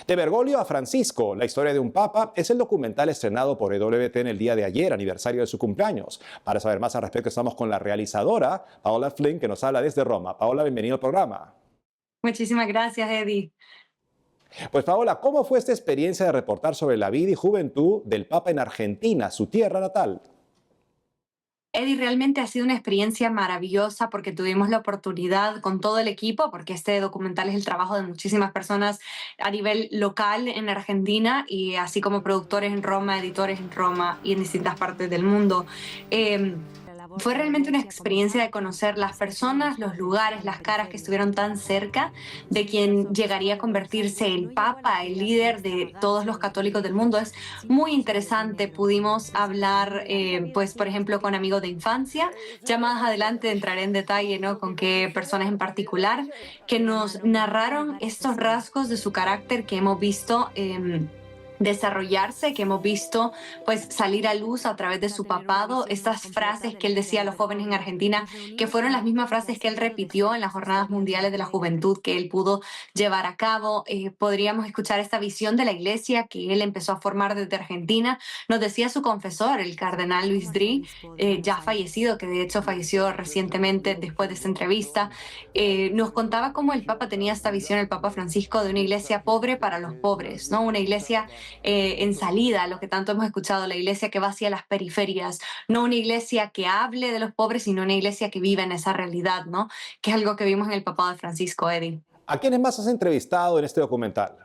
De Bergoglio a Francisco, la historia de un papa, es el documental estrenado por EWT en el día de ayer, aniversario de su cumpleaños. Para saber más al respecto, estamos con la realizadora, Paola Flynn, que nos habla desde Roma. Paola, bienvenido al programa. Muchísimas gracias, Eddie. Pues Paola, ¿cómo fue esta experiencia de reportar sobre la vida y juventud del papa en Argentina, su tierra natal? Eddie, realmente ha sido una experiencia maravillosa porque tuvimos la oportunidad con todo el equipo, porque este documental es el trabajo de muchísimas personas a nivel local en Argentina y así como productores en Roma, editores en Roma y en distintas partes del mundo. Eh, Fue realmente una experiencia de conocer las personas, los lugares, las caras que estuvieron tan cerca de quien llegaría a convertirse el Papa, el líder de todos los católicos del mundo. Es muy interesante. Pudimos hablar, pues, por ejemplo, con amigos de infancia. Ya más adelante entraré en detalle, ¿no? Con qué personas en particular que nos narraron estos rasgos de su carácter que hemos visto. Desarrollarse, que hemos visto pues salir a luz a través de su papado, estas frases que él decía a los jóvenes en Argentina, que fueron las mismas frases que él repitió en las Jornadas Mundiales de la Juventud que él pudo llevar a cabo. Podríamos escuchar esta visión de la iglesia que él empezó a formar desde Argentina. Nos decía su confesor, el cardenal Luis Dri, ya fallecido, que de hecho falleció recientemente después de esta entrevista. Nos contaba cómo el Papa tenía esta visión, el Papa Francisco, de una iglesia pobre para los pobres, ¿no? Una iglesia en salida, lo que tanto hemos escuchado, la iglesia que va hacia las periferias, no una iglesia que hable de los pobres, sino una iglesia que vive en esa realidad, ¿no? Que es algo que vimos en el papado de Francisco, Eddie. ¿A quiénes más has entrevistado en este documental?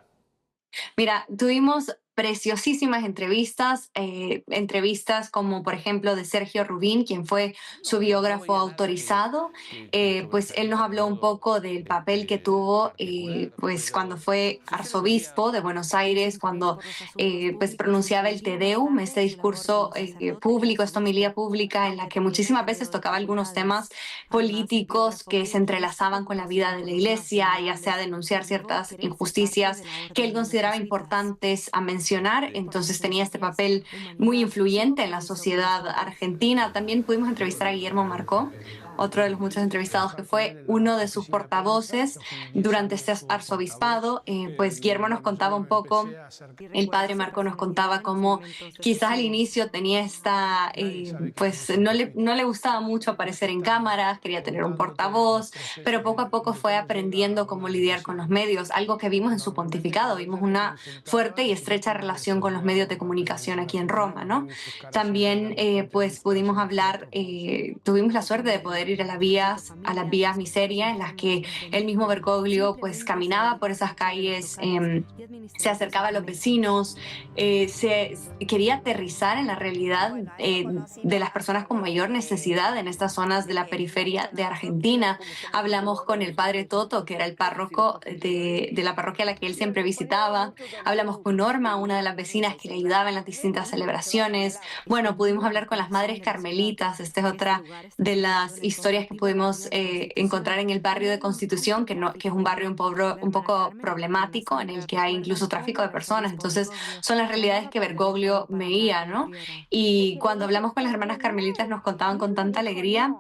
Mira, tuvimos preciosísimas entrevistas, entrevistas como por ejemplo de Sergio Rubín, quien fue su biógrafo autorizado. Pues él nos habló un poco del papel que tuvo pues cuando fue arzobispo de Buenos Aires, cuando pues pronunciaba el Te Deum, este discurso público, esta homilía pública en la que muchísimas veces tocaba algunos temas políticos que se entrelazaban con la vida de la iglesia, ya sea denunciar ciertas injusticias que él consideraba importantes a mencionar. Entonces tenía este papel muy influyente en la sociedad argentina. También pudimos entrevistar a Guillermo Marcó, otro de los muchos entrevistados que fue uno de sus portavoces durante este arzobispado. Pues Guillermo nos contaba un poco, el padre Marco nos contaba cómo quizás al inicio tenía esta, pues no le gustaba mucho aparecer en cámaras, quería tener un portavoz, pero poco a poco fue aprendiendo cómo lidiar con los medios, algo que vimos en su pontificado. Vimos una fuerte y estrecha relación con los medios de comunicación aquí en Roma, ¿no? También pues pudimos hablar, tuvimos la suerte de poder ir a las vías Miseria, en las que el mismo Bergoglio pues caminaba por esas calles, se acercaba a los vecinos, se quería aterrizar en la realidad de las personas con mayor necesidad en estas zonas de la periferia de Argentina. Hablamos con el padre Toto, que era el párroco de la parroquia a la que él siempre visitaba. Hablamos con Norma, una de las vecinas que le ayudaba en las distintas celebraciones. Bueno, pudimos hablar con las madres carmelitas. Esta es otra de las historias que pudimos encontrar en el barrio de Constitución, que es un barrio un poco problemático, en el que hay incluso tráfico de personas. Entonces, son las realidades que Bergoglio veía, ¿no? Y cuando hablamos con las hermanas carmelitas, nos contaban con tanta alegría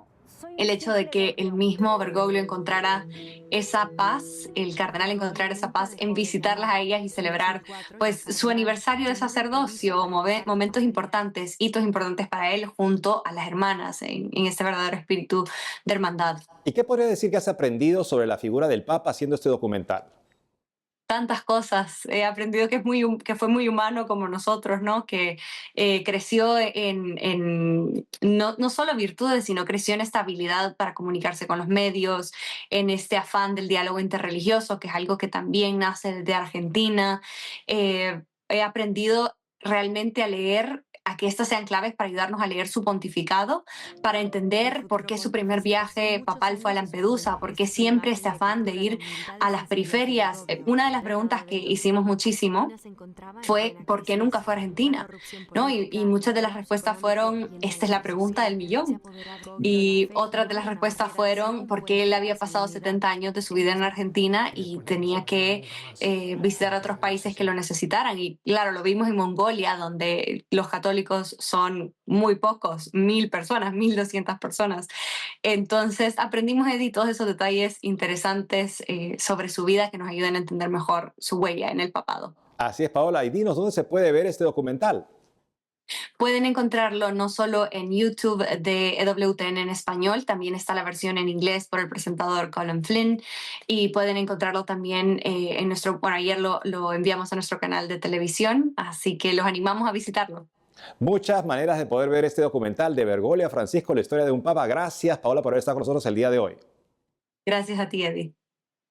el hecho de que el mismo Bergoglio encontrara esa paz, el cardenal encontrara esa paz en visitarlas a ellas y celebrar pues su aniversario de sacerdocio, momentos importantes, hitos importantes para él junto a las hermanas en este verdadero espíritu de hermandad. ¿Y qué podría decir que has aprendido sobre la figura del papa haciendo este documental? Tantas cosas. He aprendido que, que fue muy humano como nosotros, ¿no? Que creció en no solo virtudes, sino creció en esta habilidad para comunicarse con los medios, en este afán del diálogo interreligioso, que es algo que también nace desde Argentina. He aprendido realmente a leer, a que estas sean claves para ayudarnos a leer su pontificado, para entender por qué su primer viaje papal fue a Lampedusa, por qué siempre este afán de ir a las periferias. Una de las preguntas que hicimos muchísimo fue ¿por qué nunca fue a Argentina? ¿No? Y muchas de las respuestas fueron, esta es la pregunta del millón. Y otras de las respuestas fueron porque él había pasado 70 años de su vida en Argentina y tenía que visitar otros países que lo necesitaran. Y claro, lo vimos en Mongolia, donde los católicos católicos son muy pocos, 1.000 personas, 1.200 personas. Entonces aprendimos Eddie todos esos detalles interesantes sobre su vida que nos ayudan a entender mejor su huella en el papado. Así es, Paola. Y dinos, ¿dónde se puede ver este documental? Pueden encontrarlo no solo en YouTube de EWTN en español, también está la versión en inglés por el presentador Colin Flynn, y pueden encontrarlo también en nuestro, bueno, ayer lo enviamos a nuestro canal de televisión, así que los animamos a visitarlo. Muchas maneras de poder ver este documental de Bergoglio a Francisco, la historia de un papa. Gracias, Paola, por haber estado con nosotros el día de hoy. Gracias a ti, Eddie.